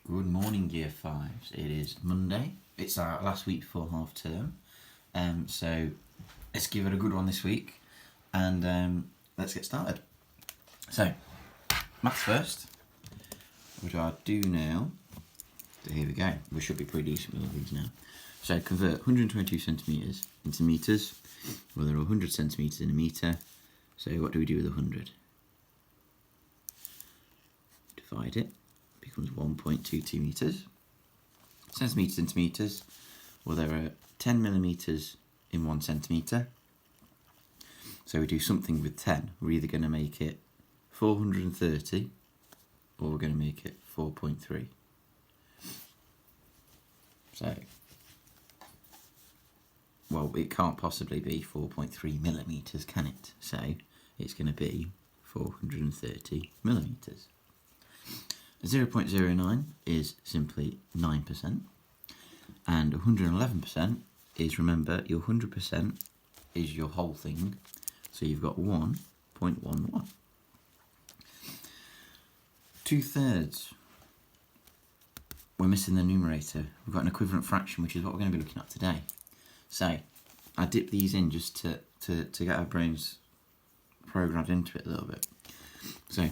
Good morning, Year 5s. It is Monday. It's our last week before half term. So let's give it a good one this week and let's get started. So, maths first. What do I do now? So here we go. We should be pretty decent with all these now. So convert 122 centimetres into metres. Well, there are 100 centimetres in a metre. So what do we do with 100? Divide it. Becomes 1.22 metres. Centimetres into metres. Well, there are 10 millimetres in 1 centimetre. So we do something with 10. We're either going to make it 430 or we're going to make it 4.3. So, well, it can't possibly be 4.3 millimetres, can it? So it's going to be 430 millimetres. 0.09 is simply 9%, and 111% is, remember, your 100% is your whole thing, so you've got 1.11. 2/3, we're missing the numerator. We've got an equivalent fraction, which is what we're going to be looking at today. So I dip these in just to get our brains programmed into it a little bit. So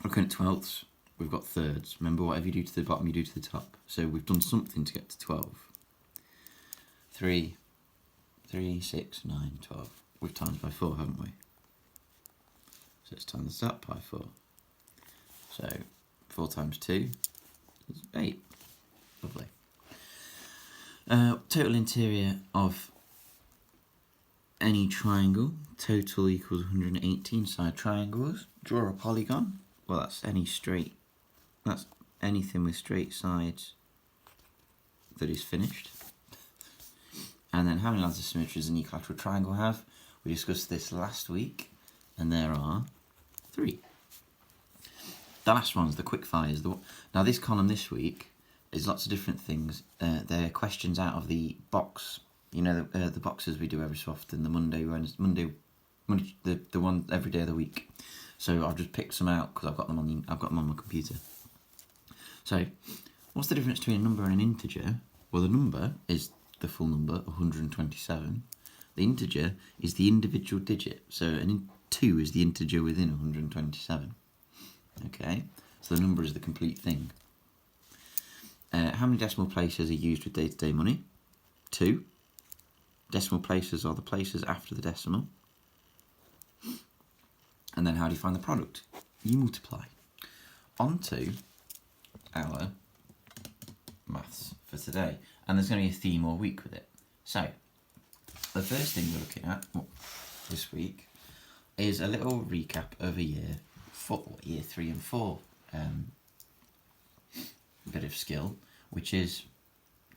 looking at twelfths, we've got thirds. Remember, whatever you do to the bottom, you do to the top. So we've done something to get to 12. 3, 6, 9, 12. We've times by 4, haven't we? So let's times that by 4. So 4 times 2 is 8. Lovely. Total interior of any triangle. Total equals 118 side triangles. Draw a polygon. Well, that's that's anything with straight sides that is finished. And then how many lines of symmetry does an equilateral triangle have? We discussed this last week, and there are 3. The last one's the quickfires. Now this column this week is lots of different things. They're questions out of the box. You know, the boxes we do every so often, the Monday, the one every day of the week. So I've just picked some out because I've got them on my computer. So, what's the difference between a number and an integer? Well, the number is the full number, 127. The integer is the individual digit. So 2 is the integer within 127. Okay, so the number is the complete thing. How many decimal places are used with day-to-day money? 2. Decimal places are the places after the decimal. And then how do you find the product? You multiply. On to our maths for today. And there's going to be a theme all week with it. So, the first thing we're looking at this week is a little recap of year 3 and 4 bit of skill, which is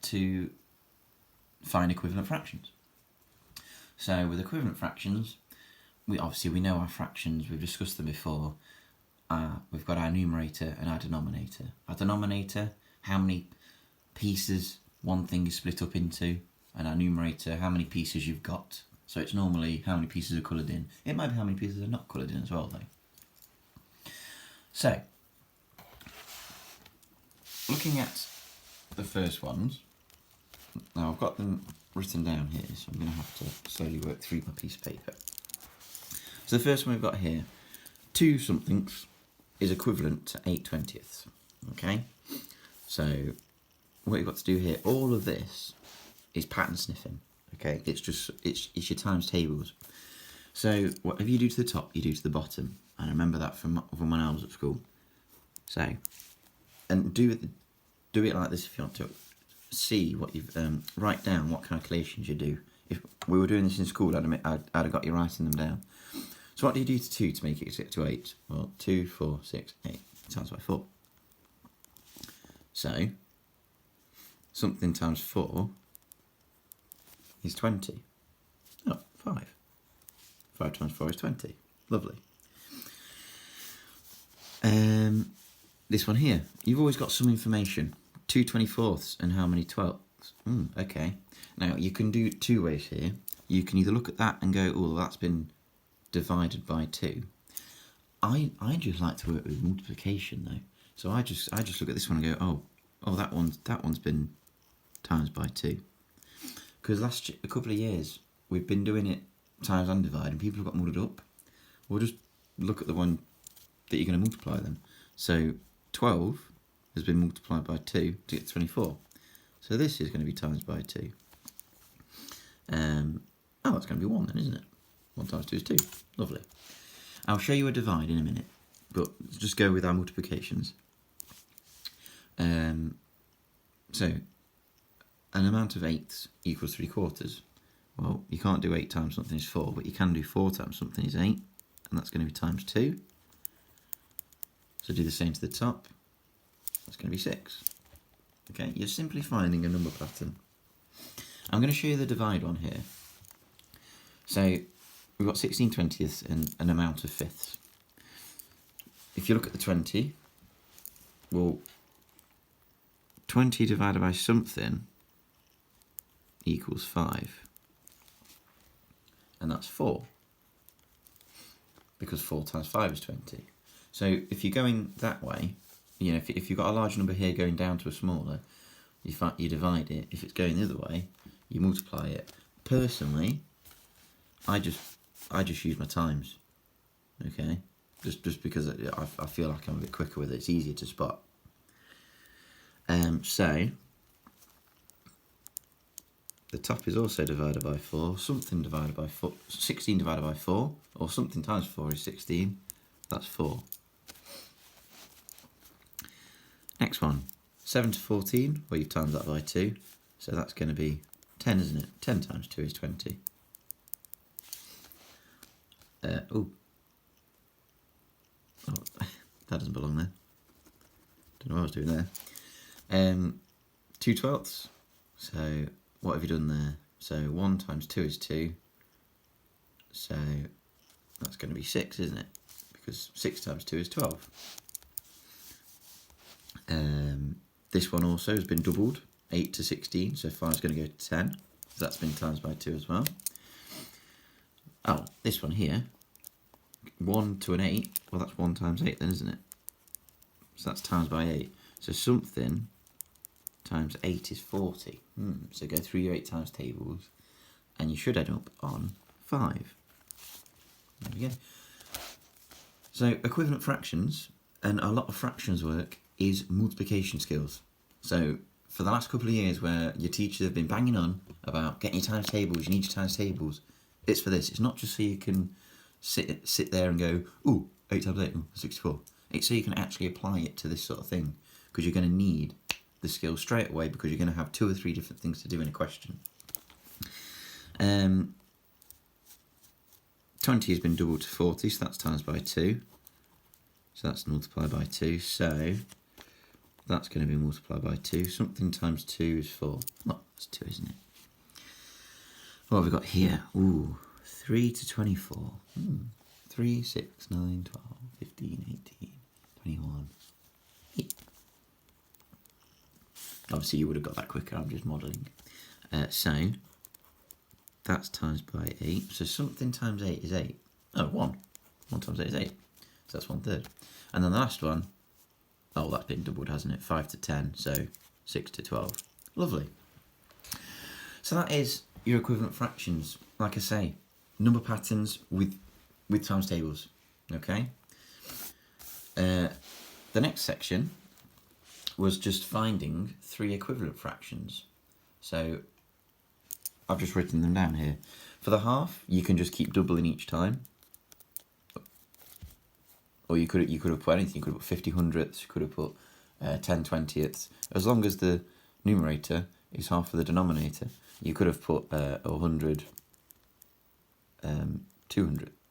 to find equivalent fractions. So with equivalent fractions, we know our fractions, we've discussed them before. We've got our numerator and our denominator. Our denominator, how many pieces one thing is split up into, and our numerator, how many pieces you've got. So it's normally how many pieces are coloured in. It might be how many pieces are not coloured in as well, though. So, looking at the first ones, now I've got them written down here, so I'm going to have to slowly work through my piece of paper. So the first one we've got here, 2 somethings is equivalent to 8/20. Okay, so what you've got to do here, all of this is pattern sniffing. Okay, it's your times tables. So whatever you do to the top, you do to the bottom, and I remember that from when I was at school. So, and do it like this if you want to. See what you've write down what calculations you do. If we were doing this in school, I'd have got you writing them down. So what do you do to 2 to make it get to 8? Well, 2, 4, 6, 8 times by 4. So, something times 4 is 20. Oh, 5. 5 times 4 is 20. Lovely. This one here, you've always got some information. 2 24ths and how many 12ths? Okay. Now, you can do 2 ways here. You can either look at that and go, oh, that's been divided by 2. I just like to work with multiplication though. So I just look at this one and go, oh, Oh, that one's been times by 2. Because a couple of years, we've been doing it times and divide, and people have got muddled up. We'll just look at the one that you're going to multiply them. So 12 has been multiplied by 2 to get 24. So this is going to be times by 2. Oh, that's going to be 1 then, isn't it? 1 times 2 is 2. Lovely. I'll show you a divide in a minute, but let's just go with our multiplications. So, an amount of eighths equals 3/4. Well, you can't do 8 times something is 4, but you can do 4 times something is 8, and that's going to be times 2. So do the same to the top. That's going to be 6. Okay, you're simply finding a number pattern. I'm going to show you the divide one here. So we've got 16/20ths and an amount of fifths. If you look at the 20, well, 20 divided by something equals 5. And that's 4. Because 4 times 5 is 20. So if you're going that way, you know, if you've got a large number here going down to a smaller, you divide it. If it's going the other way, you multiply it. Personally, I just use my times. Okay, just because I feel like I'm a bit quicker with it. It's easier to spot. So the top is also divided by 4. Something divided by 4. 16 divided by 4, or something times 4 is 16. That's 4. Next one, 7 to 14. Well, you've times that by 2, so that's going to be 10, isn't it? 10 times 2 is 20. Oh, that doesn't belong there. Don't know what I was doing there. 2/12. So what have you done there? So 1 times 2 is 2. So that's going to be 6, isn't it? Because 6 times 2 is 12. This one also has been doubled. 8 to 16, so 5 is going to go to 10. So that's been times by 2 as well. Oh, this one here, 1 to an 8, well that's 1 times 8 then, isn't it? So that's times by 8. So something times 8 is 40. So go through your 8 times tables, and you should end up on 5. There we go. So equivalent fractions, and a lot of fractions work, is multiplication skills. So for the last couple of years where your teachers have been banging on about getting your times tables, you need your times tables, it's for this. It's not just so you can sit there and go, ooh, 8 times 8, 64. It's so you can actually apply it to this sort of thing, because you're going to need the skill straight away, because you're going to have 2 or 3 different things to do in a question. 20 has been doubled to 40, so that's times by 2. So that's multiplied by 2, so that's going to be multiplied by 2. Something times 2 is 4. Oh, that's 2, isn't it? What have we got here? Ooh, 3 to 24. 3, 6, 9, 12, 15, 18, 21. Obviously you would have got that quicker, I'm just modelling. So, that's times by 8. So something times 8 is 8. Oh, 1. 1 times 8 is 8. So that's 1/3. And then the last one, oh, that's been doubled, hasn't it? 5 to 10, so 6 to 12. Lovely. So that is your equivalent fractions. Like I say, number patterns with times tables. Okay. The next section was just finding 3 equivalent fractions. So I've just written them down here. For the half, you can just keep doubling each time. Or you could have put anything. You could have put 50 hundredths. You could have put 10 20ths. As long as the numerator is half of the denominator, you could have put 100 200.